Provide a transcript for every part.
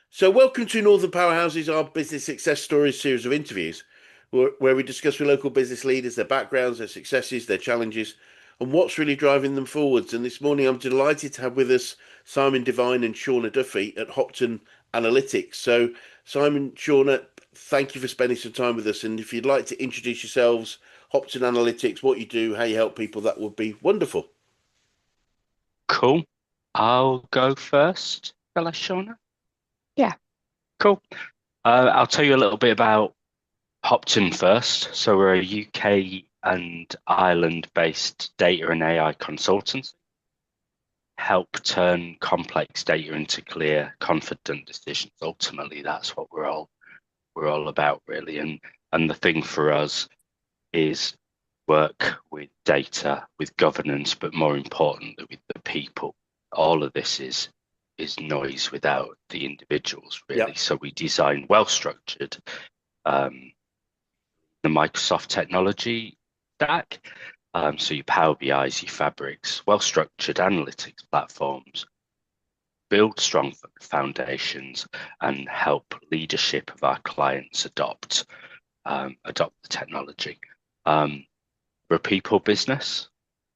So, welcome to Northern Powerhouses, our business success stories series of interviews, where we discuss with local business leaders their backgrounds, their successes, their challenges, and what's really driving them forwards. And this morning, I'm delighted to have with us Simon Devine and Shauna Duffy at Hopton Analytics. So, Simon, Shauna, thank you for spending some time with us. And if you'd like to introduce yourselves, Hopton Analytics, what you do, how you help people, that would be wonderful. Cool. I'll go first, Bella Shauna. Yeah. Cool. I'll tell you a little bit about Hopton first. So we're a UK and Ireland-based data and AI consultancy. Help turn complex data into clear, confident decisions. Ultimately, that's what we're all about, really. And the thing for us is work with data, with governance, but more importantly, with the people. All of this is noise without the individuals, Yeah, really. So we design well-structured the Microsoft technology stack. So your Power BIs, your Fabrics, well-structured analytics platforms, build strong foundations, and help leadership of our clients adopt the technology. We're a people business.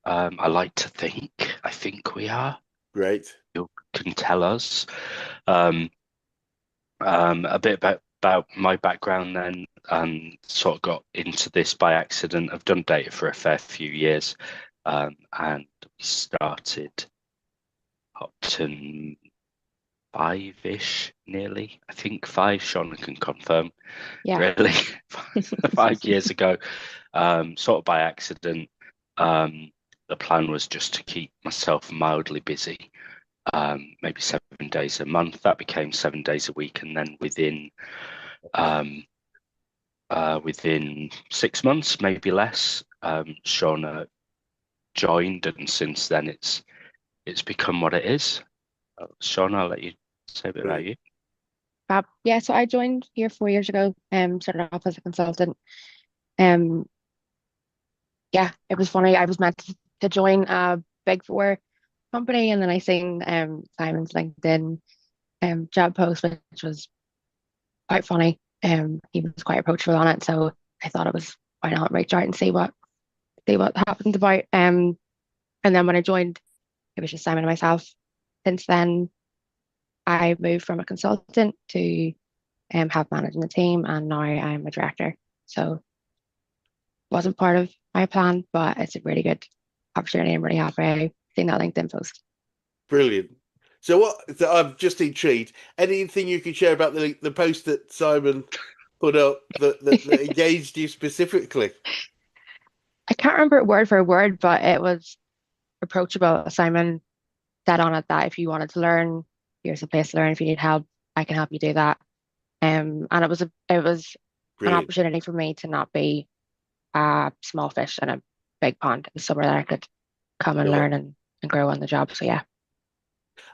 I like to think. I think we are. great. You can tell us um, a bit about my background then, and sort of got into this by accident. I've done data for a fair few years, and we started Hopton five-ish, nearly. I think five. Shauna can confirm. Yeah. Really, 5 years ago, sort of by accident. The plan was just to keep myself mildly busy, maybe 7 days a month. That became 7 days a week, and then um, within 6 months, maybe less, Shauna joined, and since then it's become what it is. Shauna, I'll let you say a bit about Brilliant. you. Fab. Yeah, so I joined here 4 years ago, started off as a consultant. Um, yeah, it was funny. I was meant to join a big four company and then I seen Simon's LinkedIn job post, which was quite funny. He was quite approachable on it, so I thought it was why not reach out and see what happened about. And then when I joined, it was just Simon and myself. Since then, I moved from a consultant to have managing the team, and now I'm a director. So wasn't part of my plan, but it's a really good opportunity. I'm really happy I seen that LinkedIn post. Brilliant. So what? So I'm just intrigued. Anything you can share about the post that Simon put up that engaged you specifically? I can't remember it word for word, but it was approachable. Simon said on it that if you wanted to learn, here's a place to learn. If you need help, I can help you do that. And it was an Brilliant. opportunity for me to not be a small fish in a big pond. It was somewhere that I could come and Sure. learn and grow on the job. So yeah,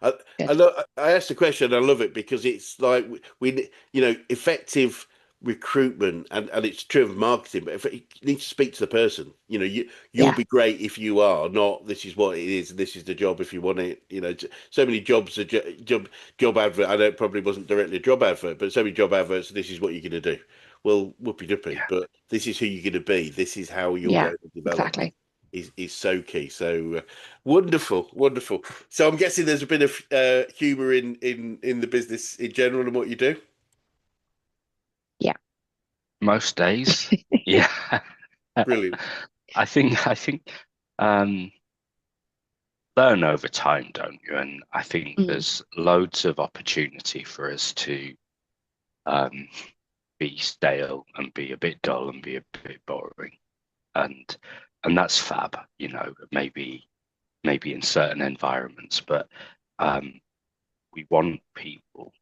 I, I, good. I asked the question. I love it because it's like effective recruitment, and it's true of marketing. But if you need to speak to the person, you'll Yeah, be great if you are not. This is what it is, and this is the job if you want it. So many jobs are job advert. I know it probably wasn't directly a job advert, but so many job adverts. This is what you're going to do. Well, whoopie doopie, Yeah. but this is who you're going to be. This is how you're yeah, going to develop. exactly. Is so key. So wonderful, wonderful. So I'm guessing there's a bit of humor in the business in general and what you do. Yeah. Most days, yeah. Brilliant. I think um, learn over time, don't you? And I think Mm, there's loads of opportunity for us to um, be stale and be a bit dull and be a bit boring, and and that's fab, maybe in certain environments, but um, we want people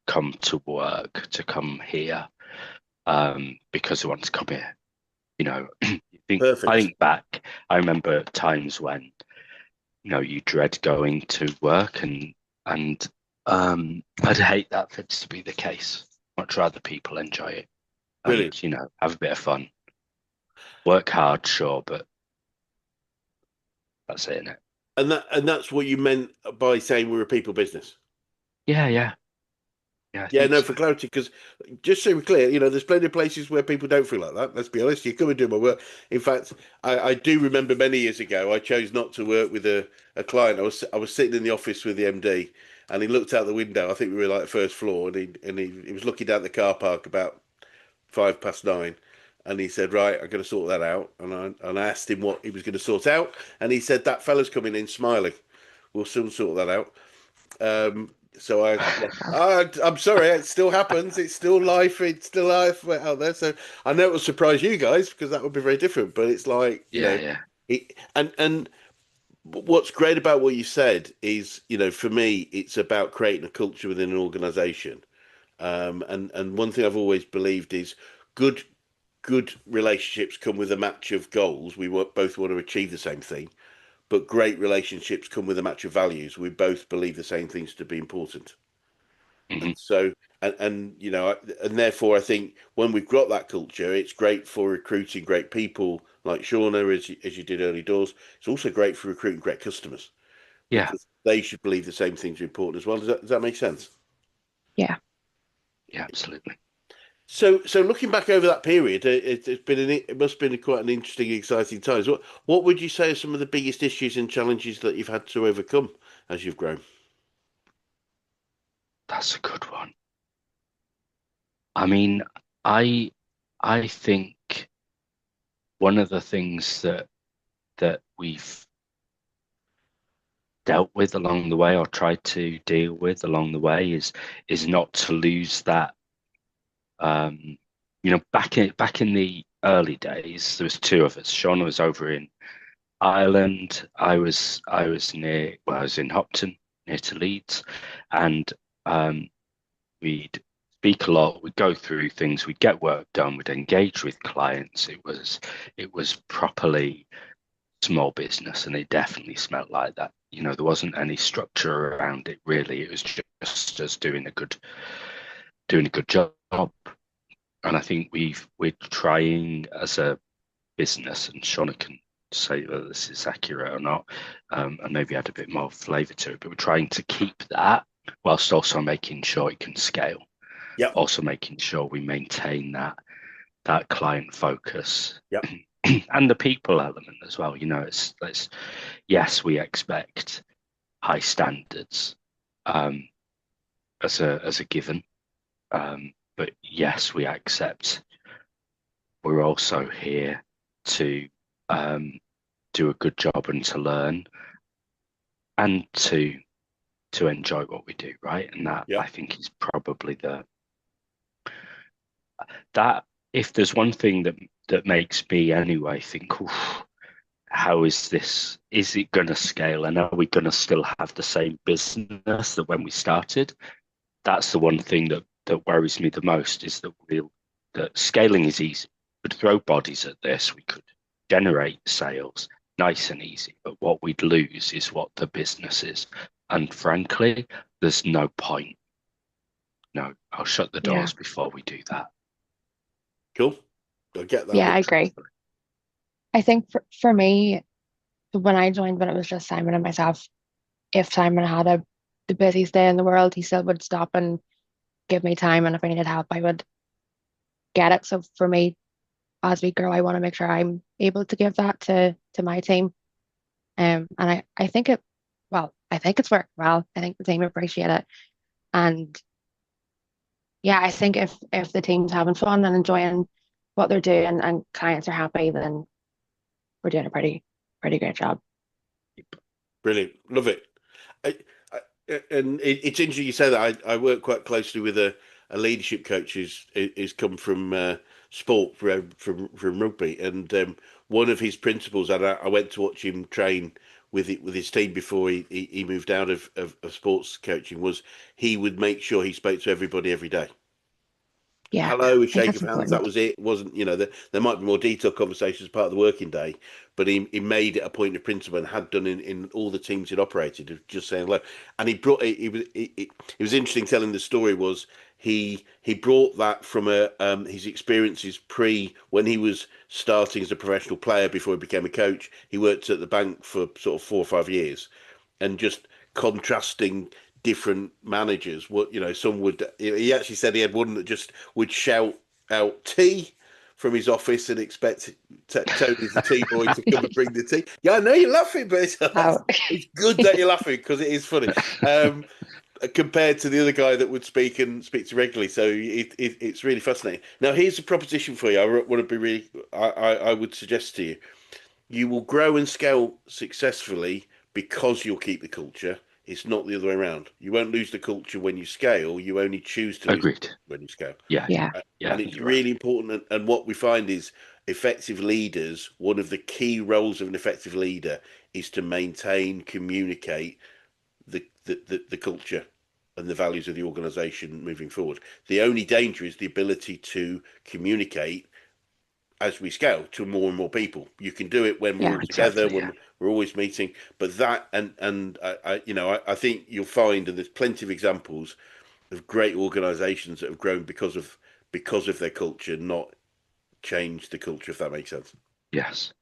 come to work to come here because they want to come here. I Perfect. think back. I remember times when you dread going to work, and I'd hate that for it to be the case. Much rather people enjoy it Brilliant. and have a bit of fun. Work hard, sure, but that's it, innit? And that's what you meant by saying we're a people business. Yeah, yeah, Yeah, I Yeah, think no, so. for clarity, because just so we're clear, there's plenty of places where people don't feel like that. Let's be honest. You come and do my work. In fact, I do remember many years ago, I chose not to work with a client. I was sitting in the office with the MD, and he looked out the window. I think we were like first floor, and he was looking down the car park about 9:05, and he said, "Right, I'm going to sort that out." And I asked him what he was going to sort out, and he said, "That fella's coming in smiling. We'll soon sort that out." So yeah, I'm sorry, it still happens. It's still life. It's still life out there. So I know it will surprise you guys because that would be very different. But it's like, Yeah, yeah, and what's great about what you said is, for me, it's about creating a culture within an organization. And one thing I've always believed is good good relationships come with a match of goals. Both want to achieve the same thing, but great relationships come with a match of values. We both believe the same things to be important. hmm And so, and therefore, I think when we've got that culture, it's great for recruiting great people like Shauna, as you did early doors. It's also great for recruiting great customers yeah, because they should believe the same things are important as well. Does that make sense? Yeah. yeah, absolutely. So looking back over that period, it must have been quite an interesting, exciting times. What would you say are some of the biggest issues and challenges that you've had to overcome as you've grown? That's a good one. I mean, I I think one of the things that we've dealt with along the way or tried to deal with along the way is not to lose that back in the early days there was two of us. Sean was over in Ireland. I was in Hopton near to Leeds, and um, we'd speak a lot, we'd go through things, we'd get work done, we'd engage with clients. It was properly small business, and it definitely smelled like that. There wasn't any structure around it really. It was just us doing a good job. And I think we're trying as a business, and Shauna can say whether this is accurate or not, and maybe add a bit more flavour to it. But we're trying to keep that whilst also making sure it can scale. Yep, Also making sure we maintain that client focus yep, and the people element as well. It's yes, we expect high standards um, as a given, but yes, we accept we're also here to um, do a good job and to learn and to enjoy what we do, right? And that I yep, think is probably that if there's one thing that makes me anyway think, "Oof, how is this? Is it going to scale? And are we going to still have the same business that when we started?" That's the one thing that worries me the most is that scaling is easy. We could throw bodies at this. We could generate sales nice and easy. But what we'd lose is what the business is. And frankly, there's no point. No, I'll shut the Yeah. doors before we do that. cool. I get that. Yeah, I agree. I think for me, when I joined, when it was just Simon and myself, if Simon had the busiest day in the world, he still would stop and give me time. And if I needed help, I would get it. So for me, as we grow, I want to make sure I'm able to give that to my team. And I think I think it's worked well. I think the team appreciate it. And yeah, I think if the team's having fun and enjoying what they're doing and clients are happy, then we're doing a pretty great job. Brilliant. Love it. And it's interesting you say that. I work quite closely with a leadership coach who's come from sport from rugby, and one of his principles, and I went to watch him train with his team before he moved out of sports coaching, was he would make sure he spoke to everybody every day. Yeah, I Hello, a think shake that's of hands. That important. was it. It wasn't, there might be more detailed conversations as part of the working day, but he made it a point of principle and had done in all the teams he'd operated of just saying hello. And he brought it. It was interesting telling the story. Was he brought that from his experiences pre when he was starting as a professional player before he became a coach. He worked at the bank for sort of 4 or 5 years, and just contrasting different managers. What, some would. He actually said he had one that just would shout out tea from his office and expect Tony, the tea boy, to come and bring the tea. Yeah, I know you're laughing, but Oh, it's good that you're laughing because it is funny. Compared to the other guy that would speak and speaks regularly, so it's really fascinating. Now, here's a proposition for you. I want to be really. I would suggest to you, you will grow and scale successfully because you'll keep the culture. It's not the other way around. You won't lose the culture when you scale. You only choose to lose Agreed. when you scale. Yeah, yeah, yeah, And it's you're right. really important. And what we find is effective leaders, one of the key roles of an effective leader is to maintain, communicate the culture and the values of the organization moving forward. The only danger is the ability to communicate as we scale to more and more people. You can do it when we're yeah, all together, Exactly. Yeah. when we're always meeting, but that and I think you'll find, and there's plenty of examples of great organizations that have grown because of their culture, not changed the culture, if that makes sense. Yes.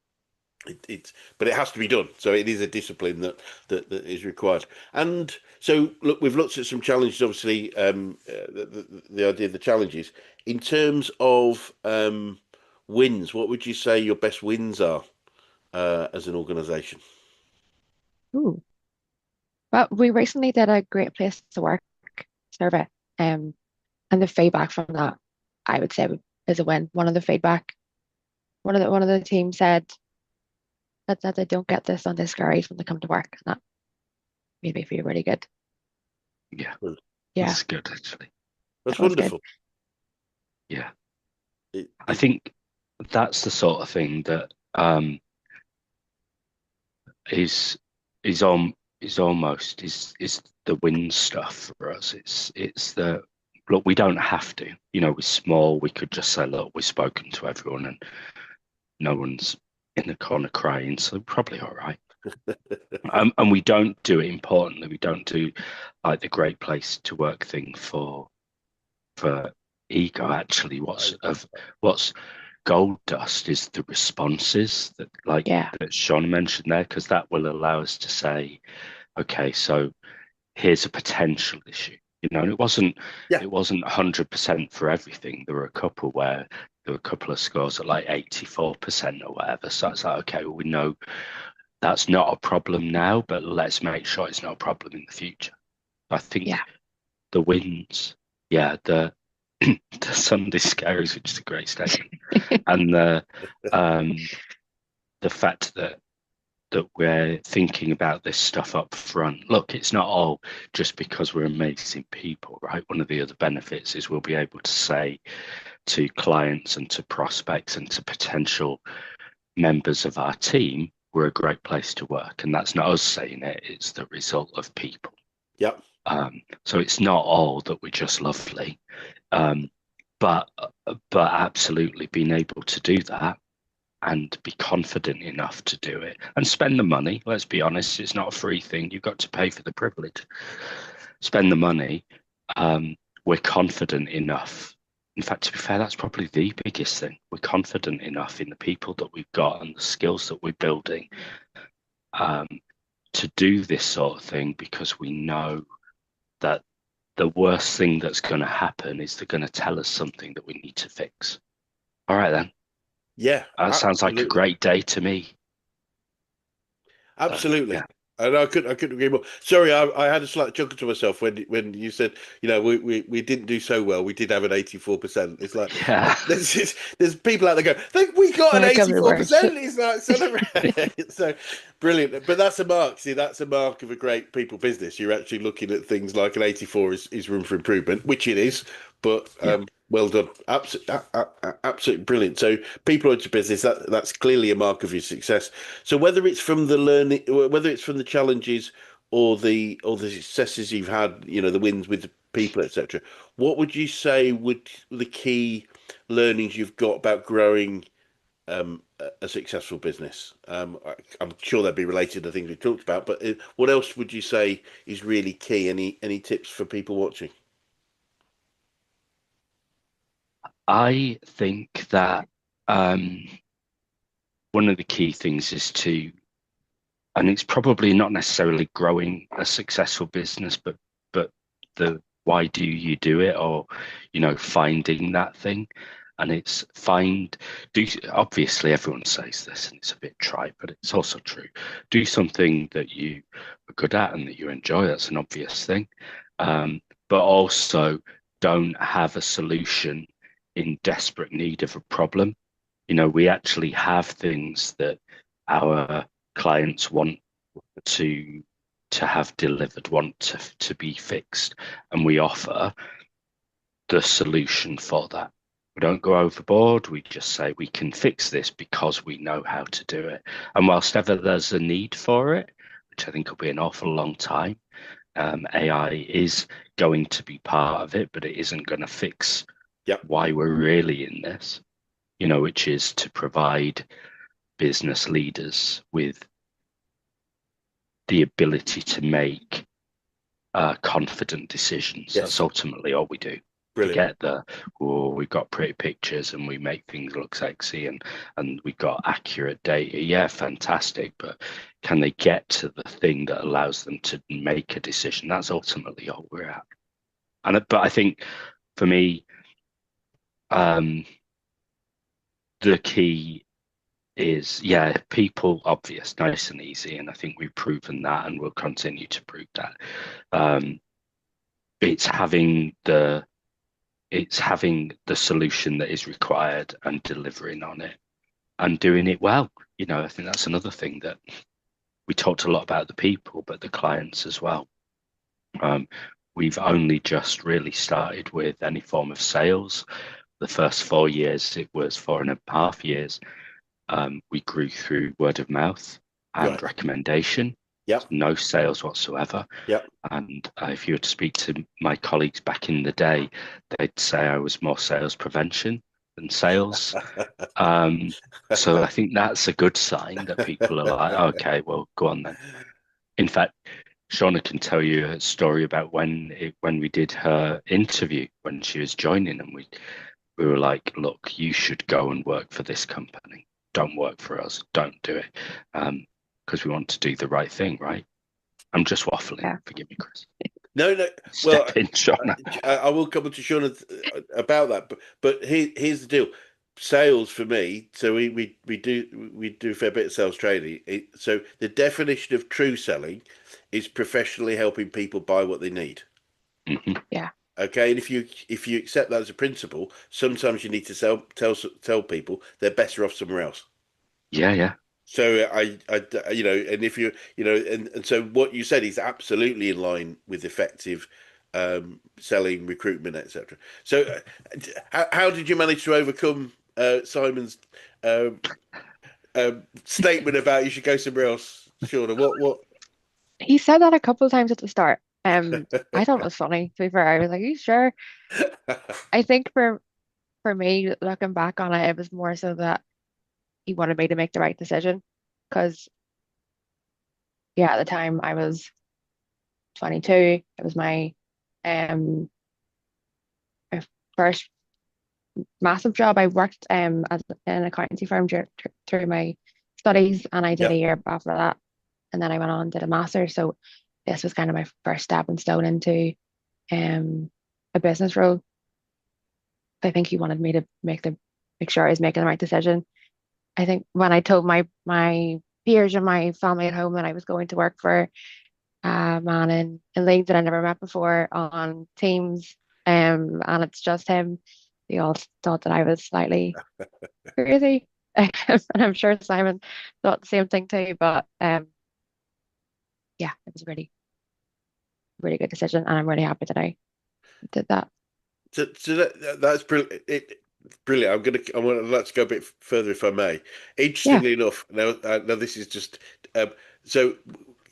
But it has to be done. So it is a discipline that is required. And so, look, we've looked at some challenges. Obviously, the idea of the challenges in terms of wins. What would you say your best wins are as an organisation? Ooh. Well, we recently did a great place to work survey, um, and the feedback from that, I would say, is a win. One of the team said that they don't get this on this garage when they come to work, and that made me feel really good. Yeah. Well, Yeah, That's good, actually. that's that was good. wonderful. Yeah. It, I it, think that's the sort of thing that is is on is almost is the win stuff for us. It's the look, we don't have to. We're small. We could just say, look, we've spoken to everyone and no one's in the corner crying, so we're probably all right. And we don't do it importantly. We don't do like the great place to work thing for ego. Actually, what's gold dust is the responses that Yeah, that Sean mentioned there, because that will allow us to say, okay, so here's a potential issue. And yeah, it wasn't 100% for everything. There were a couple where there were a couple of scores at like 84% or whatever. So it's like, okay, well, we know that's not a problem now, but let's make sure it's not a problem in the future. I think yeah, the wins, yeah, the Sunday scaries, which is a great statement, and the fact that we're thinking about this stuff up front. Look, it's not all just because we're amazing people, right? One of the other benefits is we'll be able to say to clients and to prospects and to potential members of our team, we're a great place to work. And that's not us saying it, it's the result of people. yeah, So it's not all that we're just lovely. Um, but absolutely being able to do that and be confident enough to do it and spend the money. Let's be honest, it's not a free thing. You've got to pay for the privilege. Spend the money. We're confident enough. In fact, to be fair, that's probably the biggest thing. We're confident enough in the people that we've got and the skills that we're building um, to do this sort of thing, because we know that the worst thing that's going to happen is they're going to tell us something that we need to fix. All right, then. yeah, That sounds like a absolutely. great day to me. Absolutely. Yeah. And I couldn't agree more. Sorry, I had a slight chuckle to myself when you said, we didn't do so well. We did have an 84%. It's like Yeah. there's people out there go, we got an yeah, it could be worse. 84%. It's like celebrate. So brilliant. But that's a mark. See, that's a mark of a great people business. You're actually looking at things like an 84 is room for improvement, which it is. But Yeah. well done. Absolutely brilliant. So people into business, that's clearly a mark of your success. So whether it's from the learning, whether it's from the challenges or the successes you've had, the wins with the people, etc. What would you say would the key learnings you've got about growing a successful business? I'm sure they'd be related to things we talked about, but what else would you say is really key? Any tips for people watching? I think that one of the key things is and it's probably not necessarily growing a successful business, but the why do you do it, or finding that thing. And it's obviously everyone says this and it's a bit trite, but it's also true. Do something that you are good at and that you enjoy. That's an obvious thing. But also don't have a solution in desperate need of a problem. We actually have things that our clients want to have delivered, want to be fixed, and we offer the solution for that. We don't go overboard. We just say we can fix this because we know how to do it. And whilst ever there's a need for it, which I think will be an awful long time, AI is going to be part of it, but it isn't going to fix why we're really in this, which is to provide business leaders with the ability to make confident decisions. Yes. That's ultimately all we do. Brilliant. Forget we've got pretty pictures and we make things look sexy and we've got accurate data. Yeah, fantastic. But can they get to the thing that allows them to make a decision? That's ultimately all we're at. But I think for me, the key is, people, obvious, nice and easy. And I think we've proven that and we'll continue to prove that. It's having the solution that is required and delivering on it and doing it well. I think that's another thing that we talked a lot about, the people, but the clients as well. We've only just really started with any form of sales. The first 4 years, it was 4.5 years. We grew through word of mouth and recommendation. Yep. No sales whatsoever. Yep. And if you were to speak to my colleagues back in the day, they'd say I was more sales prevention than sales. So I think that's a good sign that people are like, okay, well, go on then. In fact, Shauna can tell you a story about when we did her interview when she was joining, and we were like, look, you should go and work for this company. Don't work for us. Don't do it. Because we want to do the right thing, right? I'm just waffling. Yeah. Forgive me, Chris. No. Step in, Shauna. I will come to Shauna about that, but here's the deal. Sales for me, so we do a fair bit of sales training. So the definition of true selling is professionally helping people buy what they need. Mm-hmm. Yeah. Okay, and if you accept that as a principle, sometimes you need to tell people they're better off somewhere else. Yeah. So I and if and so what you said is absolutely in line with effective selling, recruitment, etc. So how did you manage to overcome Simon's statement about you should go somewhere else, Shauna? What? He said that a couple of times at the start. I thought it was funny, to be fair. I was like, "Are you sure?" I think for me, looking back on it, it was more so that he wanted me to make the right decision. Because at the time I was 22. It was um my first massive job. I worked as in an accountancy firm through my studies, and I did a year after that, and then I went on and did a master. So this was kind of my first stepping stone into a business role. I think he wanted me to make sure I was making the right decision. I think when I told my peers and my family at home that I was going to work for a man in Leeds that I never met before on Teams, and it's just him, they all thought that I was slightly crazy. And I'm sure Simon thought the same thing too. But it was a really, really good decision, and I'm really happy that I did that. So that's brilliant. Brilliant. I want to let's go a bit further, if I may. Interestingly enough, now this is just so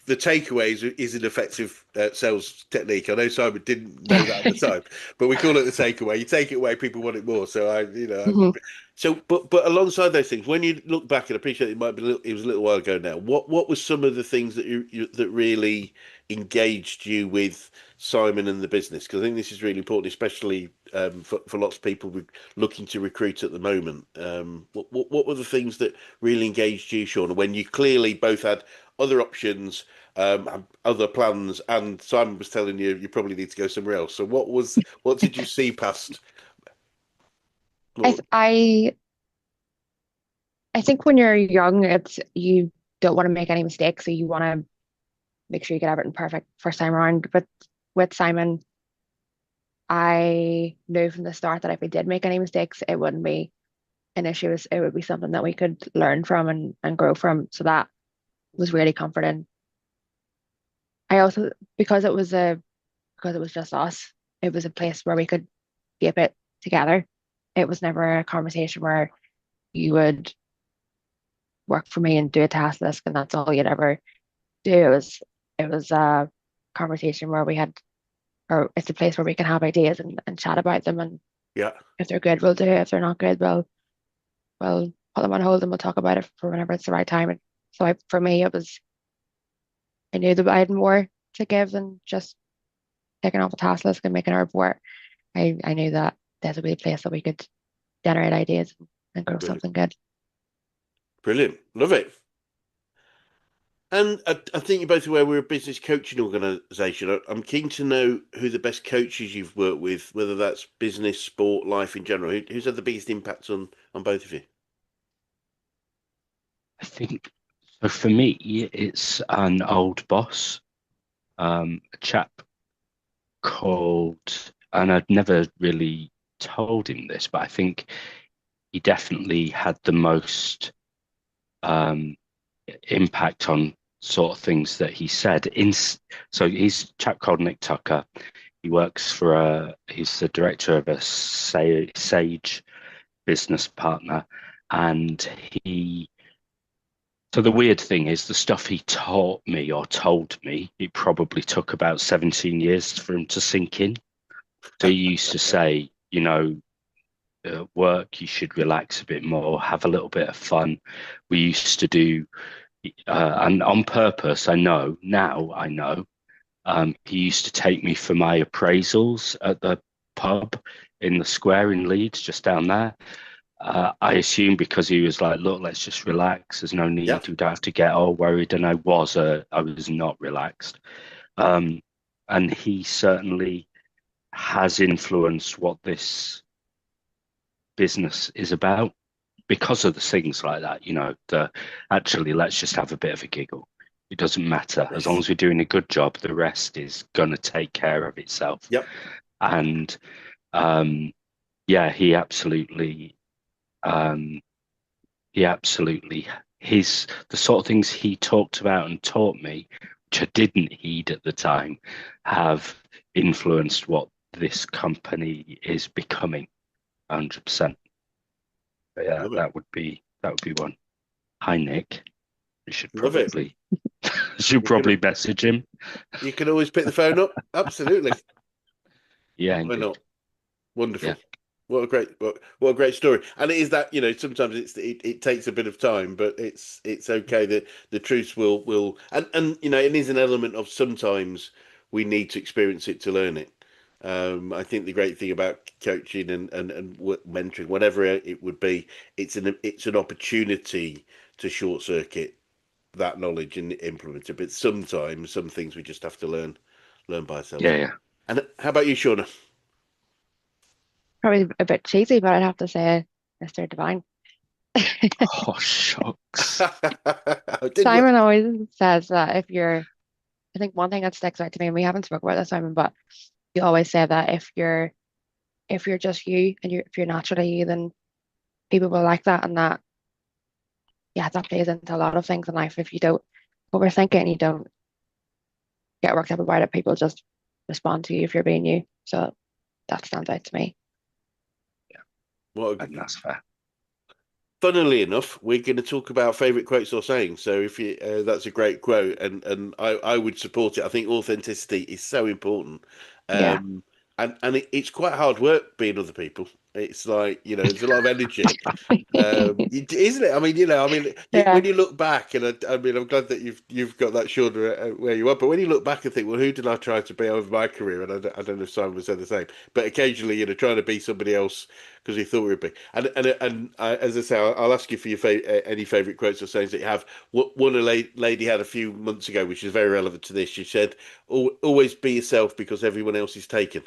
the takeaway is an effective sales technique. I know Simon didn't know that at the time, but we call it the takeaway. You take it away, people want it more. So but alongside those things, when you look back and appreciate it was a little while ago now. What was some of the things that that really engaged you with Simon and the business? Because I think this is really important, especially for lots of people looking to recruit at the moment. What were the things that really engaged you, Shauna, when you clearly both had other options, and other plans, and Simon was telling you you probably need to go somewhere else. So what did you see past? I What, th- I I think when you're young, it's you don't want to make any mistakes, so you want to make sure you get everything perfect first time around. But with Simon, I knew from the start that if we did make any mistakes, it wouldn't be an issue. It would be something that we could learn from and grow from. So that was really comforting. I also, because it was just us, it was a place where we could keep it together. It was never a conversation where you would work for me and do a task list and that's all you'd ever do. It was a conversation where we had, or it's a place where we can have ideas and chat about them. And yeah, if they're good, we'll do it. If they're not good, we'll put them on hold and we'll talk about it for whenever it's the right time. And so for me, I knew that I had more to give than just taking off a task list and making a report. I knew that there's a wee place that we could generate ideas and grow brilliant, something good. brilliant, love it. And I think you're both aware we're a business coaching organisation. I'm keen to know who the best coaches you've worked with, whether that's business, sport, life in general. Who's had the biggest impact on both of you? I think so. For me, it's an old boss, a chap called, and I'd never really told him this, but I think he definitely had the most um, impact on sort of things that he said. So he's a chap called Nick Tucker. He works for he's the director of a Sage business partner, and he. So the weird thing is the stuff he taught me or told me, it probably took about 17 years for him to sink in. So he used to say, work, you should relax a bit more, have a little bit of fun. We used to do, and on purpose, I know, now I know, he used to take me for my appraisals at the pub in the square in Leeds, just down there. I assume because he was like, look, let's just relax. There's no Yeah, need. We don't have to get all worried. And I was not relaxed. Um, and he certainly has influenced what this business is about because of the things like that. The actually, let's just have a bit of a giggle. It doesn't matter as long yes, as we're doing a good job. The rest is gonna take care of itself. yep, And um, yeah, um, he absolutely his the sort of things he talked about and taught me, which I didn't heed at the time, have influenced what this company is becoming 100%. But yeah, love it, that would be one. Hi Nick. You love it. should You can probably message him. you can always pick the phone up. Absolutely, Yeah, why indeed. not? Wonderful. Yeah. What a great story. And it is that, sometimes it takes a bit of time, but it's okay that the truth will and it is an element of sometimes we need to experience it to learn it. I think the great thing about coaching and mentoring, whatever it would be, it's an opportunity to short circuit that knowledge and implement it. But sometimes some things we just have to learn by ourselves. Yeah, yeah. And how about you, Shauna? Probably a bit cheesy, but I'd have to say Mr. Devine. Oh, shucks. I did. Simon always says that I think one thing that sticks out to me, and we haven't spoken about this, Simon, but you always say that if you're just you and if you're naturally you, then people will like that, and that yeah, that plays into a lot of things in life. If you don't overthink it and you don't get worked up about it, people just respond to you if you're being you. So that stands out to me. What And that's fair. Funnily enough, we're going to talk about favorite quotes or sayings. So if you, that's a great quote, and I would support it. I think authenticity is so important, Yeah. and it's quite hard work being other people. It's like, there's a lot of energy. Isn't it? I mean, Yeah. when you look back, and I mean, I'm glad that you've got that shoulder where you are. But when you look back and think, well, who did I try to be over my career? And I don't know if Simon would say the same, but occasionally, trying to be somebody else because we thought we would be. And as I say, I'll ask you for your any favourite quotes or sayings that you have. One lady had a few months ago, which is very relevant to this. She said, "Always be yourself because everyone else is taken."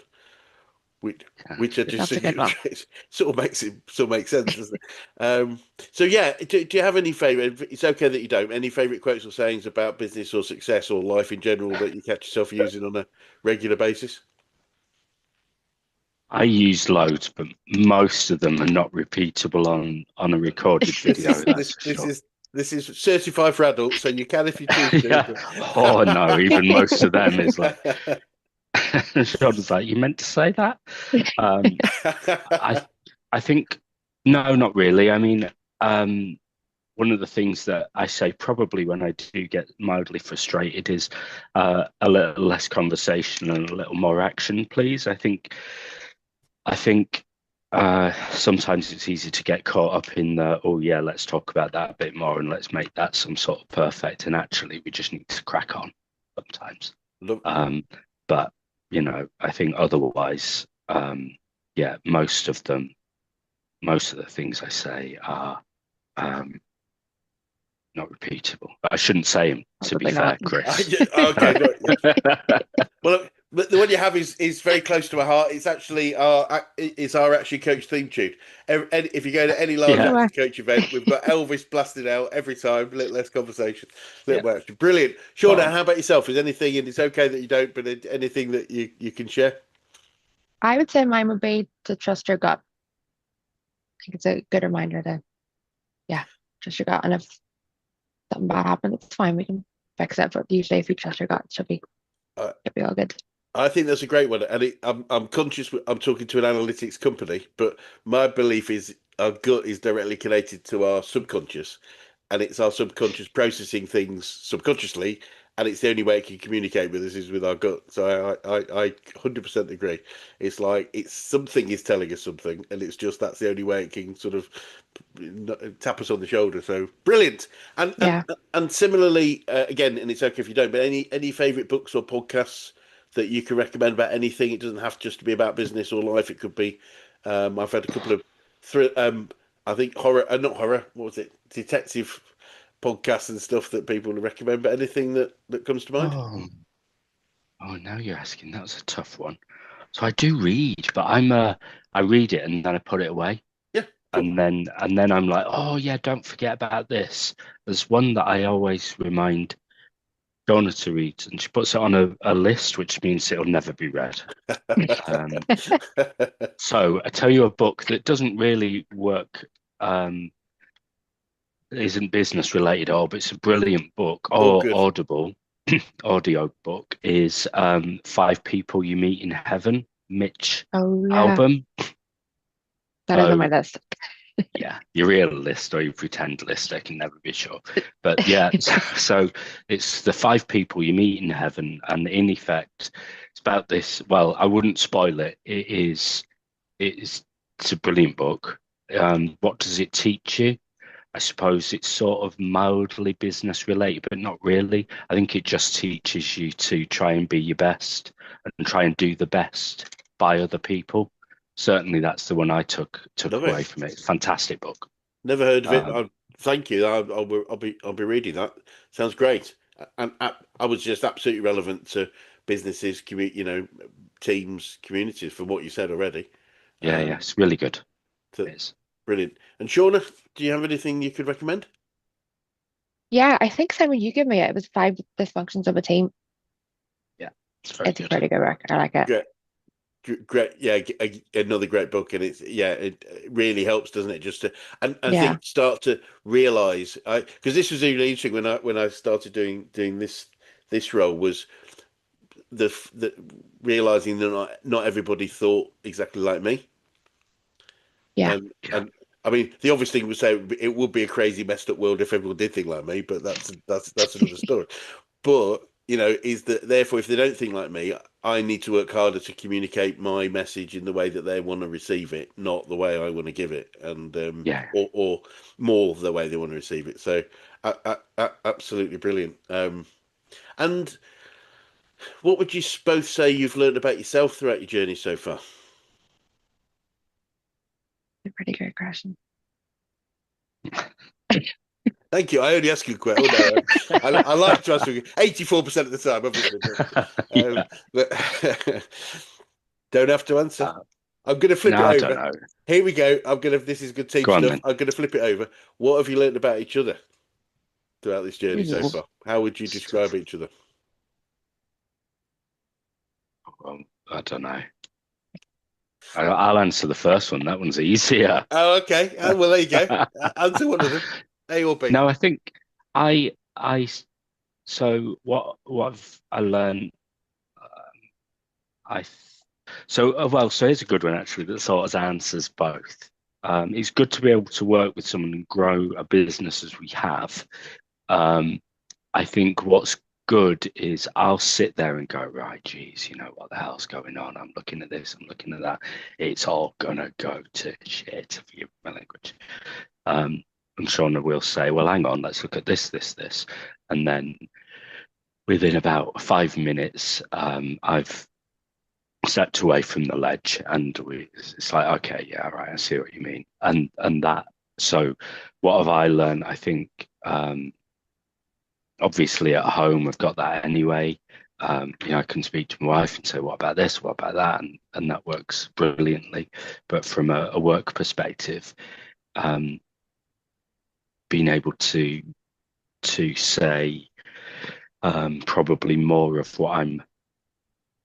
which Yeah. which I just That's a think good one. it sort of makes sense, doesn't it? So yeah, do you have any favorite? It's okay that you don't. Any favorite quotes or sayings about business or success or life in general that you catch yourself using on a regular basis? I use loads, but most of them are not repeatable on a recorded This video, is that's this for this sure. is this is certified for adults, so you can if you choose to. Yeah. Oh no, even most of them is like But Sean's like, you meant to say that? Um, I I think no, not really. I mean, um, one of the things that I say probably when I do get mildly frustrated is a little less conversation and a little more action, please. I think sometimes it's easy to get caught up in the, oh yeah, let's talk about that a bit more and let's make that some sort of perfect. And actually, we just need to crack on sometimes. look, Um, but I think otherwise, yeah, most of the things I say are um, not repeatable. But I shouldn't say them, to be Probably not. fair, Chris. okay, no, well, look, but the one you have is very close to my heart. It's actually our actually coach theme tune. If you go to any large Yeah, Sure. active coach event, we've got Elvis blasted out every time. A little less conversation, a little yeah, more action. Brilliant, spot Shauna. on. How about yourself? Is anything, and it's okay that you don't, but anything that you can share? I would say mine would be to trust your gut. I think it's a good reminder to, yeah, trust your gut. And if something bad happens, it's fine. We can fix it. But usually, if you trust your gut, Uh, it'll be all good. I think that's a great one, and I'm conscious. I'm talking to an analytics company, but my belief is our gut is directly connected to our subconscious, and it's our subconscious processing things subconsciously, and it's the only way it can communicate with us is with our gut. So I 100% agree. It's like it's something is telling us something, and it's just that's the only way it can sort of tap us on the shoulder. So brilliant, and and Yeah. and similarly, again, and it's okay if you don't, but any favorite books or podcasts that you can recommend about anything? It doesn't have just to be about business or life. It could be. I've had a couple of I think horror, not horror. What was it? Detective podcasts and stuff that people would recommend. But anything that comes to mind? Oh, oh, now you're asking. That was a tough one. So I do read, but I read it and then I put it away, Yeah, cool. and then I'm like, oh yeah, don't forget about this. There's one that I always remind Donna to read, and she puts it on a list, which means it'll never be read. Um, so I tell you a book that doesn't really work, isn't business related at all, but it's a brilliant book Oh, or good. audible audio book is Five People You Meet in Heaven, Mitch Oh, yeah. Album. That is on my So list. yeah, your real list or your pretend list, I can never be sure. But yeah, so it's the five people you meet in heaven, and in effect, it's about this. Well, I wouldn't spoil it. It's a brilliant book. What does it teach you? I suppose it's sort of mildly business related, but not really. I think it just teaches you to try and be your best and try and do the best by other people. Certainly, that's the one I took Love away it. from it. Fantastic book. Never heard of it. Um, Thank you. I'll be reading that. Sounds great. And I was just absolutely relevant to businesses, teams, communities from what you said already. yeah, yeah, Um, it's really good. so It is. brilliant. And Shauna, do you have anything you could recommend? Yeah, I think Simon, you give me it. It was five dysfunctions of a team. Yeah, it's very It's a good. pretty good work. I like it. Great, great. Yeah, another great book, and it really helps, doesn't it? Just to and I Yeah. think start to realize, because this was really interesting when I started doing this role was the realizing that not everybody thought exactly like me. Yeah. And I mean, the obvious thing would say it would be a crazy, messed up world if everyone did think like me, but that's another story. But is that therefore, if they don't think like me, I need to work harder to communicate my message in the way that they want to receive it, not the way I want to give it, and Yeah. or more the way they want to receive it. So, absolutely brilliant. And what would you both say you've learned about yourself throughout your journey so far? A pretty great question. Thank you. I only ask you a question. Oh, no, I like to ask you 84% of the time, obviously, Yeah. but don't have to answer. Uh, I'm going to flip no, it I don't over. know. Here we go. This is good team Go on stuff. then. I'm going to flip it over. What have you learned about each other throughout this journey so Ooh. far? How would you describe Stuff. each other? Well, I don't know. I'll answer the first one. That one's easier. Oh, okay. Well, there you go. Answer one of them. A or B. No, I think I so what I learned I so well so here's a good one actually that sort of answers both. It's good to be able to work with someone and grow a business as we have. Um, I think what's good is I'll sit there and go, right, geez, what the hell's going on? I'm looking at this, I'm looking at that. It's all gonna go to shit, for you my language. And Shauna will say, well, hang on, let's look at this. And then within about 5 minutes, I've stepped away from the ledge and it's like, okay, yeah, right, I see what you mean. And that, so what have I learned? I think, obviously at home, I've got that anyway. I can speak to my wife and say, what about this? What about that? And that works brilliantly. But from a work perspective, um, being able to say probably more of what I'm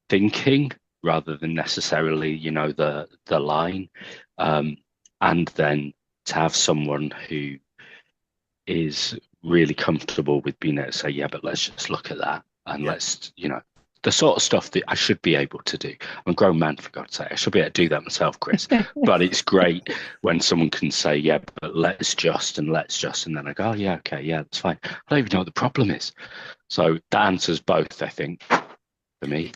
thinking rather than necessarily, the line, um, and then to have someone who is really comfortable with being able to say, yeah, but let's just look at that and Yeah. let's, the sort of stuff that I should be able to do. I'm a grown man, for God's sake. I should be able to do that myself, Chris. But it's great when someone can say, yeah, but let's just, and then I go, oh, yeah, okay, yeah, that's fine. I don't even know what the problem is. So that answers both, I think, for me.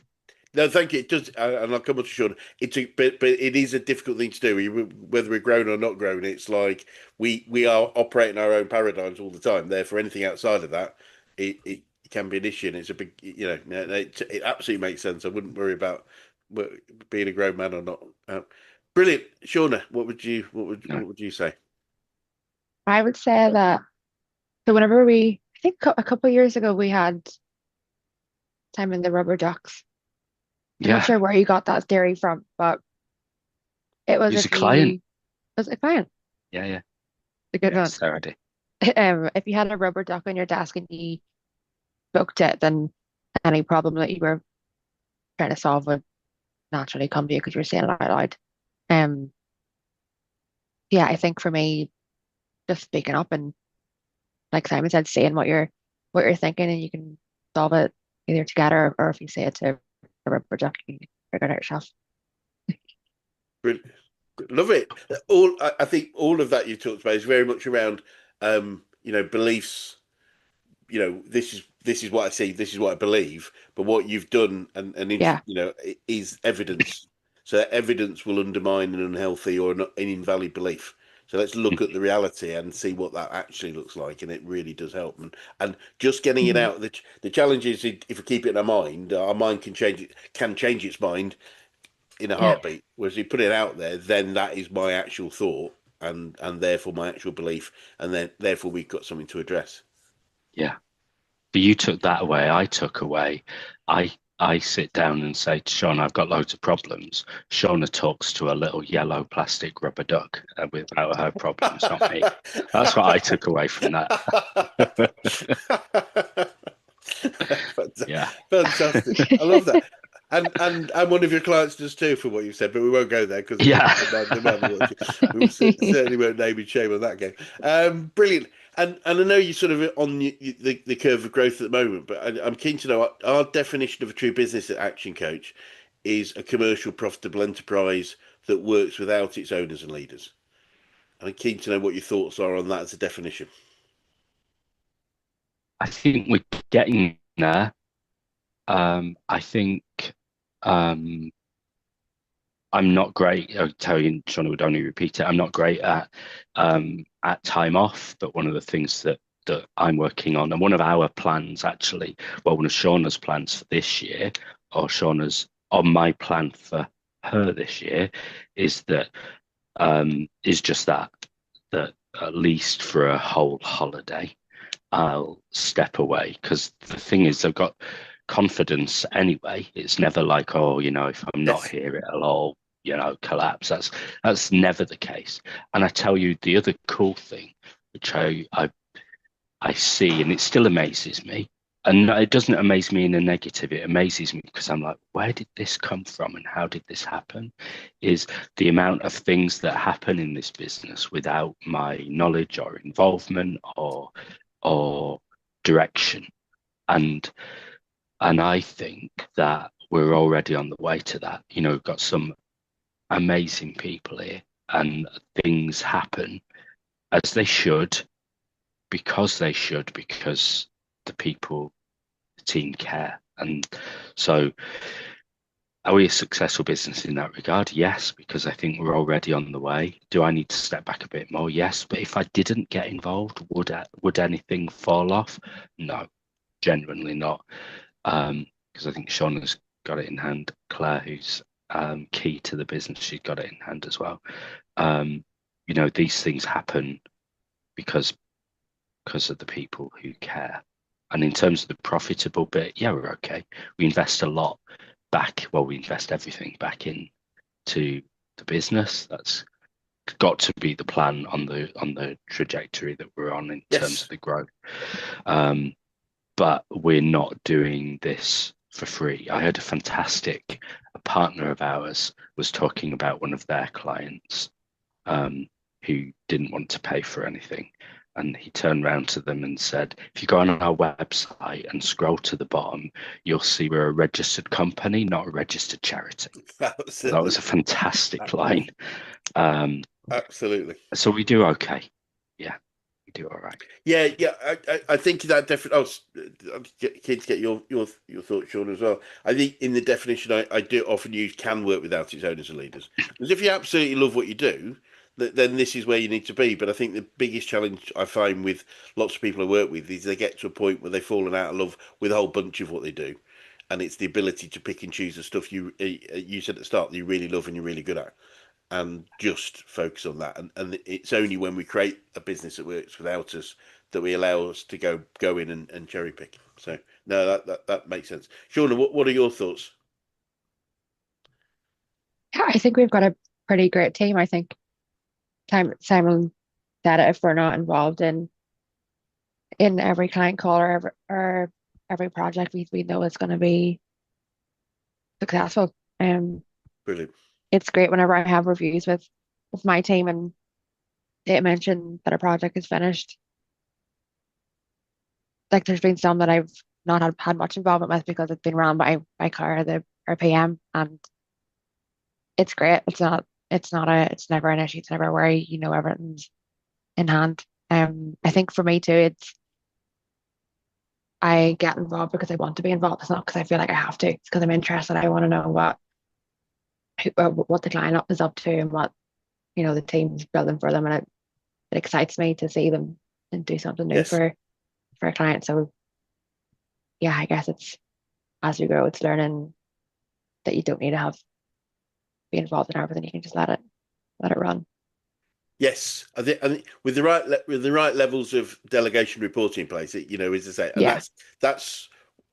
No, thank you. It does, and I'll come on to Sean. But it is a difficult thing to do. Whether we're grown or not grown, it's like we are operating our own paradigms all the time. Therefore, anything outside of that, it can be an issue, and it's a big, it absolutely makes sense. I wouldn't worry about being a grown man or not. Brilliant, Shauna. No. What would you say? I would say that, so whenever I think a couple of years ago, we had time in the rubber ducks. I'm not Yeah, sure where you got that theory from, but it was he's a if client. you, was it fine? Yeah, yeah, A good yeah, one. it's their idea. If you had a rubber duck on your desk and you booked it, then any problem that you were trying to solve would naturally come to you because you were saying it out loud. Um, yeah, I think for me, just speaking up and like Simon said, saying what you're thinking and you can solve it either together or if you say it to a rubber duck, you can figure it out yourself. Brilliant. Love it. I think all of that you talked about is very much around, beliefs. This is what I see, this is what I believe, but what you've done Yeah. is evidence. So that evidence will undermine an unhealthy or an invalid belief. So let's look at the reality and see what that actually looks like, and it really does help. And just getting it Mhm. out. The challenge is if we keep it in our mind can change its mind in a Yeah. heartbeat. Whereas you put it out there, then that is my actual thought, and therefore my actual belief, and then therefore we've got something to address. Yeah. But you took that away. I took away. I sit down and say to Shauna, I've got loads of problems. Shauna talks to a little yellow plastic rubber duck without her problems, not me. That's what I took away from that. Yeah. Fantastic. I love that. And I'm one of your clients does too, from what you said, but we won't go there because Yeah. they might be watching. We will certainly won't name and shame on that game. Brilliant. And I know you're sort of on the curve of growth at the moment, but I'm keen to know our definition of a true business action coach is a commercial, profitable enterprise that works without its owners and leaders. And I'm keen to know what your thoughts are on that as a definition. I think we're getting there. I think I'm not great. I'll tell you, Shauna would only repeat it. I'm not great at time off, but one of the things that I'm working on, and one of our plans actually, well, one of Shauna's plans for this year, or Shauna's on my plan for her this year, is that is just that at least for a whole holiday, I'll step away because the thing is, I've got confidence anyway. It's never like, oh, if I'm not Yes. here, it'll all, collapse. That's never the case. And I tell you, the other cool thing, which I see, and it still amazes me, and it doesn't amaze me in a negative. It amazes me because I'm like, where did this come from, and how did this happen? Is the amount of things that happen in this business without my knowledge or involvement or direction. And I think that we're already on the way to that. We've got some amazing people here, and things happen as they should, because the people, the team care. And so are we a successful business in that regard? Yes, because I think we're already on the way. Do I need to step back a bit more? Yes, but if I didn't get involved, would anything fall off? No, genuinely not. Because I think Shauna's got it in hand. Claire, who's key to the business, she's got it in hand as well. These things happen because of the people who care. And in terms of the profitable bit, yeah, we're okay. We invest a lot back. Well, we invest everything back into the business. That's got to be the plan on the trajectory that we're on in terms Yes. of the growth. But we're not doing this for free. I heard a partner of ours was talking about one of their clients who didn't want to pay for anything. And he turned around to them and said, if you go on our website and scroll to the bottom, you'll see we're a registered company, not a registered charity. That was a fantastic line. Absolutely. So we do okay. Yeah, we do all right. Yeah, yeah. I think that definitely. I'm keen to get your thoughts, Sean, as well. I think in the definition, I do often use can work without its owners and leaders. Because if you absolutely love what you do, then this is where you need to be. But I think the biggest challenge I find with lots of people I work with is they get to a point where they've fallen out of love with a whole bunch of what they do, and it's the ability to pick and choose the stuff you said at the start that you really love and you're really good at, and just focus on that. And it's only when we create a business that works without us that we allow us to go in and cherry pick. So no, that makes sense. Shauna, what are your thoughts? Yeah, I think we've got a pretty great team. I think Simon said it, if we're not involved in every client call or every project, we know it's going to be successful. Brilliant. It's great whenever I have reviews with my team and they mention that a project is finished. Like there's been some that I've not had much involvement with because it's been run by Clara, our PM, and it's great. It's never an issue. It's never a worry. Everything's in hand. I think for me too, I get involved because I want to be involved. It's not because I feel like I have to. It's because I'm interested. I want to know what the client is up to and what the team's building for them, and it excites me to see them and do something new Yes. for a client. So yeah, I guess it's as you grow, it's learning that you don't need to be involved in everything. You can just let it run. Yes, I think with the right levels of delegation reporting in place, as I say, and Yeah. that's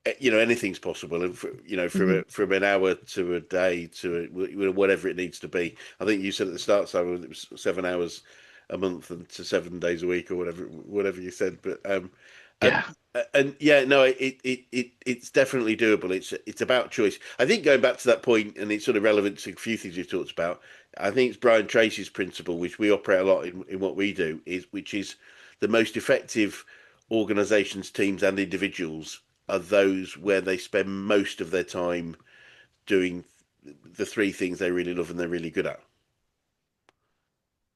anything's possible, and Hmm. from an hour to a day to whatever it needs to be. I think you said at the start, Simon, it was 7 hours a month and to 7 days a week or whatever you said. But and Yeah, and yeah, no, it's definitely doable. It's about choice. I think going back to that point, and it's sort of relevant to a few things we've talked about. I think it's Brian Tracy's principle, which we operate a lot in what we do, which is the most effective organizations, teams, and individuals are those where they spend most of their time doing the three things they really love and they're really good at.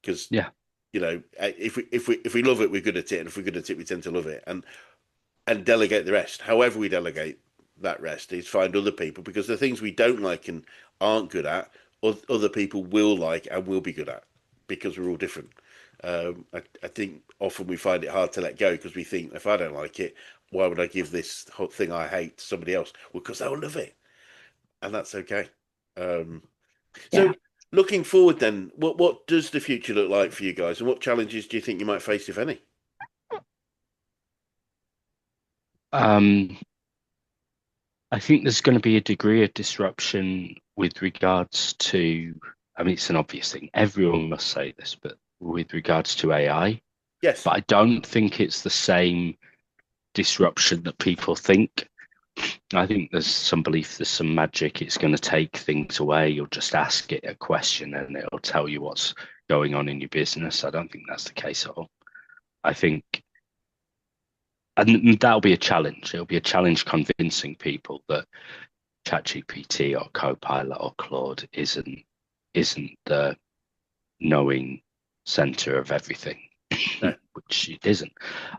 Because yeah, if we love it, we're good at it, and if we're good at it, we tend to love it and delegate the rest. However, we delegate, that rest is find other people, because the things we don't like and aren't good at, other people will like and will be good at, because we're all different. I think often we find it hard to let go because we think, if I don't like it, why would I give this whole thing I hate to somebody else? Well, because they'll love it, and that's okay. Um, so, Yeah. looking forward, then, what does the future look like for you guys, and what challenges do you think you might face, if any? Um, I think there's going to be a degree of disruption with regards to, I mean, it's an obvious thing. Everyone must say this, but with regards to AI, Yes. but I don't think it's the same disruption that people think. I think there's some belief, there's some magic. It's going to take things away. You'll just ask it a question and it'll tell you what's going on in your business. I don't think that's the case at all. I think, and that'll be a challenge. It'll be a challenge convincing people that ChatGPT or Copilot or Claude isn't the knowing center of everything, No. which it isn't.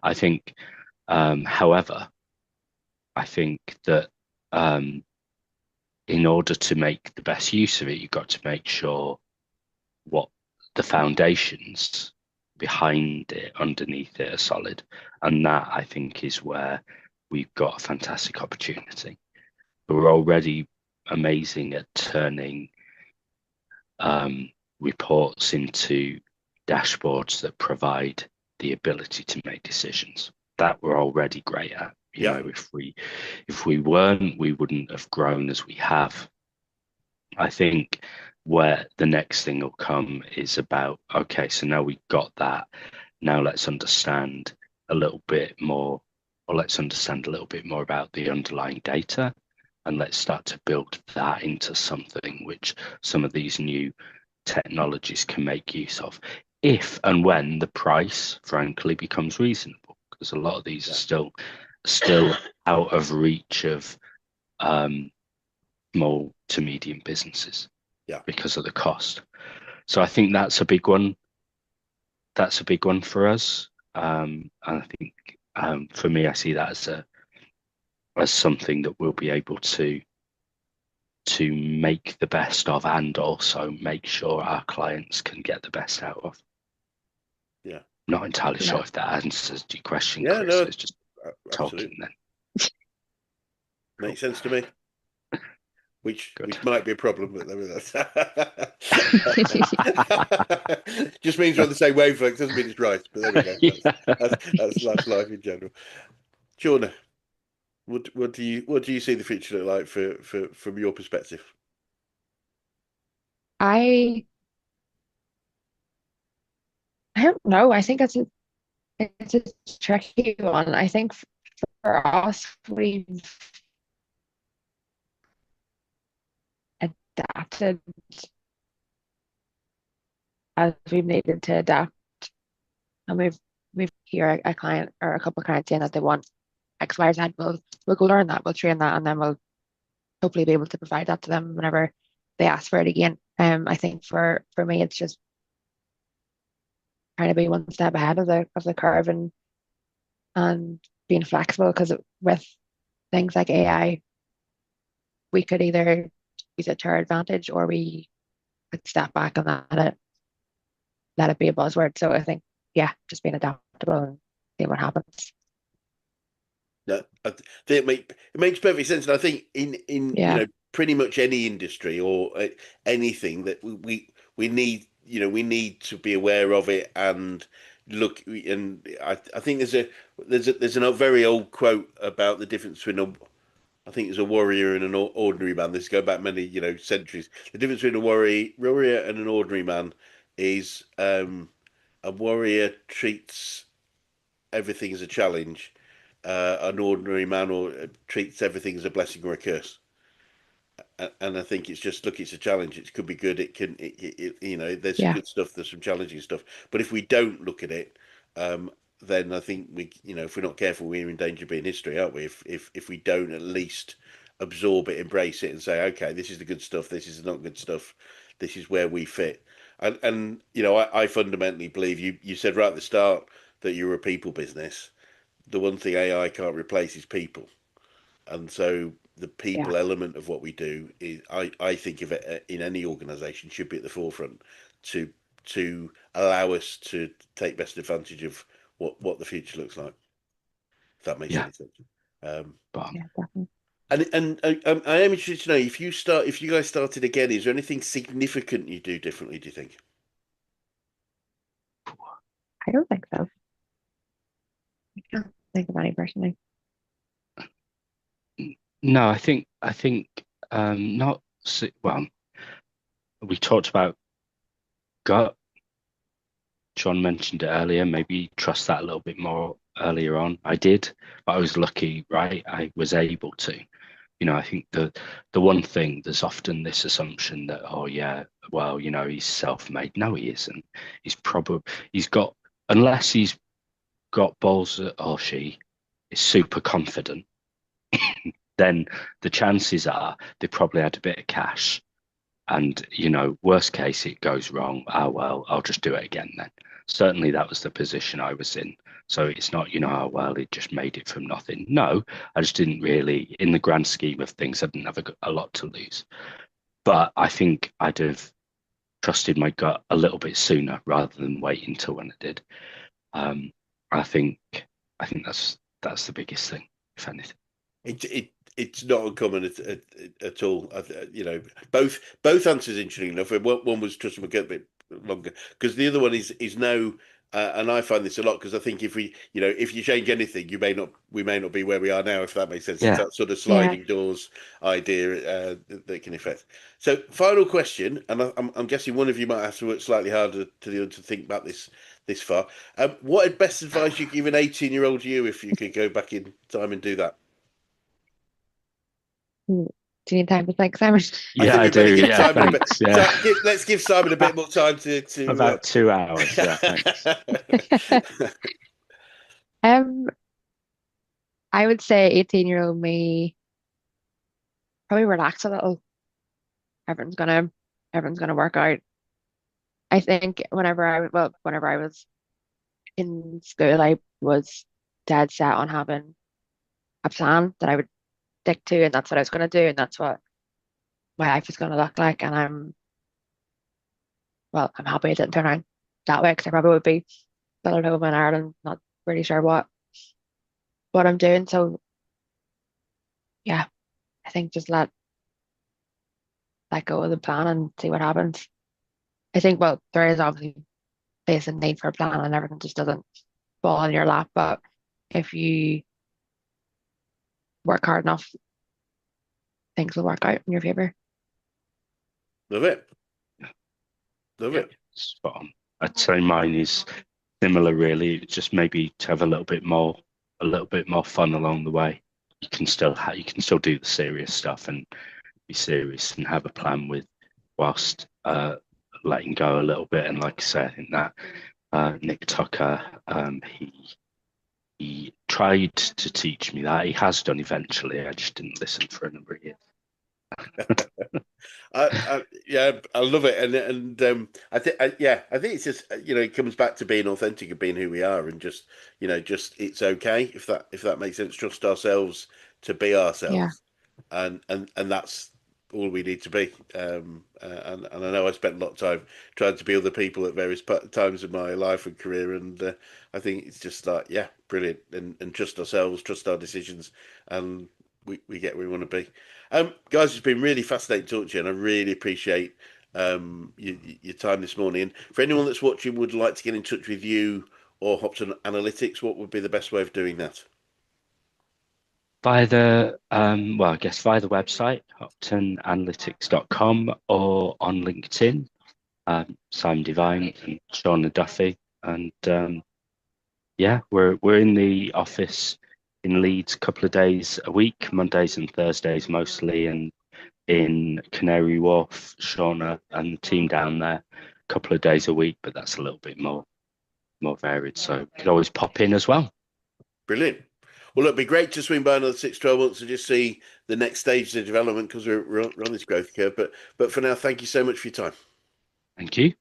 I think, however, I think that in order to make the best use of it, you've got to make sure what the foundations behind it, underneath it, are solid. And that, I think, is where we've got a fantastic opportunity. But we're already amazing at turning reports into dashboards that provide the ability to make decisions. That we're already great at. You Yeah. know, if we weren't, we wouldn't have grown as we have. I think where the next thing will come is about, okay, so now we've got that. Now let's understand a little bit more, or let's understand a little bit more about the underlying data, and let's start to build that into something which some of these new technologies can make use of, if and when the price, frankly, becomes reasonable, because a lot of these Yeah. are still out of reach of small to medium businesses Yeah. because of the cost. So I think that's a big one. That's a big one for us. And I think for me, I see that as something that we'll be able to make the best of, and also make sure our clients can get the best out of. Yeah. Not entirely Yeah. sure if that answers your question, Yeah. Chris. No. It's just Absolutely. talking then. Cool. Makes sense to me. Which Good. might be a problem, but there we go. Just means we're on the same wavelength. Doesn't mean it's right, but there we go. That's life in general. Shauna, what do you see the future look like for from your perspective? I I don't know. I think it's a tricky one. I think for us, we've adapted as we've needed to adapt, and we've here a client or a couple of clients saying that they want X, Y, Z. We'll go learn that, we'll train that, and then we'll hopefully be able to provide that to them whenever they ask for it again. I think for me, it's just trying to be one step ahead of the curve and being flexible, because with things like AI, we could either use it to our advantage, or we could step back and let it be a buzzword. So I think, yeah, just being adaptable and seeing what happens. No, I think it makes perfect sense, and I think in Yeah, pretty much any industry or anything that we need, we need to be aware of it and look. And I think there's a very old quote about the difference between I think there's a warrior and an ordinary man. This go back many centuries. The difference between a warrior and an ordinary man is a warrior treats everything as a challenge. An ordinary man or treats everything as a blessing or a curse. And I think it's just, look, it's a challenge. It could be good. It can, there's some yeah, good stuff. There's some challenging stuff. But if we don't look at it, then I think if we're not careful, we're in danger of being history, aren't we? If we don't at least absorb it, embrace it, and say, okay, this is the good stuff. This is the not good stuff. This is where we fit. And I fundamentally believe you said right at the start that you're a people business. The one thing AI can't replace is people. And so the Yeah. people element of what we do is, I think of it in any organisation, should be at the forefront to allow us to take best advantage of what the future looks like. If that makes Yeah, any sense. Um, but Yeah, definitely. and I am interested to know if you guys started again, is there anything significant you do differently? Do you think? I don't think so. I can't think of any personally. no, I think not. Well, we talked about gut. John mentioned it earlier. Maybe trust that a little bit more earlier on. I did, but I was lucky, right? I was able to. I think the one thing, there's often this assumption that, oh yeah, well, he's self-made. No, he isn't. He's got, unless he's got balls, or she is super confident, then the chances are they probably had a bit of cash. And, worst case, it goes wrong. Ah, well, I'll just do it again then. Certainly that was the position I was in. So it's not, oh, well, it just made it from nothing. No, I just didn't really, in the grand scheme of things, I didn't have a lot to lose. But I think I'd have trusted my gut a little bit sooner rather than wait until when I did. Um, I think that's the biggest thing, if anything. It's not uncommon at all. Both answers, interesting enough. One was trust me, get a bit longer because the other one is no. And I find this a lot because I think if you change anything, we may not be where we are now. If that makes sense, it's Yeah. that sort of Yeah. sliding doors idea that can affect. So, final question, and I'm guessing one of you might have to work slightly harder to the other to think about this far. What best advice you give an 18-year-old you if you could go back in time and do that? Hmm. Do you need time to think, Simon? I Yeah, think I we better do. give Yeah, Simon a bit. thanks. Yeah. Let's give Simon a bit more time to. About 2 hours. Yeah, thanks. Um, I would say 18-year-old me probably relax a little. Everything's gonna everything's gonna work out. I think whenever I was in school, I was dead set on having a plan that I would stick to, and that's what I was gonna do, and that's what my life is gonna look like. And I'm happy it didn't turn out that way because I probably would be still at home in Ireland, not really sure what I'm doing. So yeah, I think just let go of the plan and see what happens. I think there is obviously there's a need for a plan and everything just doesn't fall in your lap. But if you work hard enough, things will work out in your favor. Love it. Love Yeah, it. spot on. I'd say mine is similar, really. Just maybe to have a little bit more fun along the way. You can still do the serious stuff and be serious and have a plan with whilst letting go a little bit. And like I say, I think that Nick Tucker, he tried to teach me that. He has done eventually. I just didn't listen for a number of years. Yeah, I love it, and I think I think it's just it comes back to being authentic and being who we are, and just it's okay if that makes sense. Trust ourselves to be Yeah, ourselves, and that's all we need to be. And I know I spent a lot of time trying to be other people at various times of my life and career, and I think it's just like brilliant, and trust ourselves, trust our decisions, and we get where we want to be. Guys, it's been really fascinating to talk to you, and I really appreciate your time this morning. And for anyone that's watching would like to get in touch with you or Hopton Analytics, what would be the best way of doing that? Via the I guess via the website, hoptonanalytics.com, or on LinkedIn, Simon Devine and Shauna Duffy. And we're in the office in Leeds a couple of days a week, Mondays and Thursdays mostly, and in Canary Wharf, Shauna and the team down there a couple of days a week, but that's a little bit more varied. So you could always pop in as well. Brilliant. Well, it'd be great to swing by another 6 to 12 months and just see the next stage of development because we're on this growth curve. But for now, thank you so much for your time. Thank you.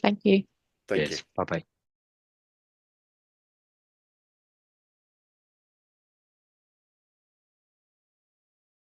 thank you. Thank you. Cheers. Bye bye.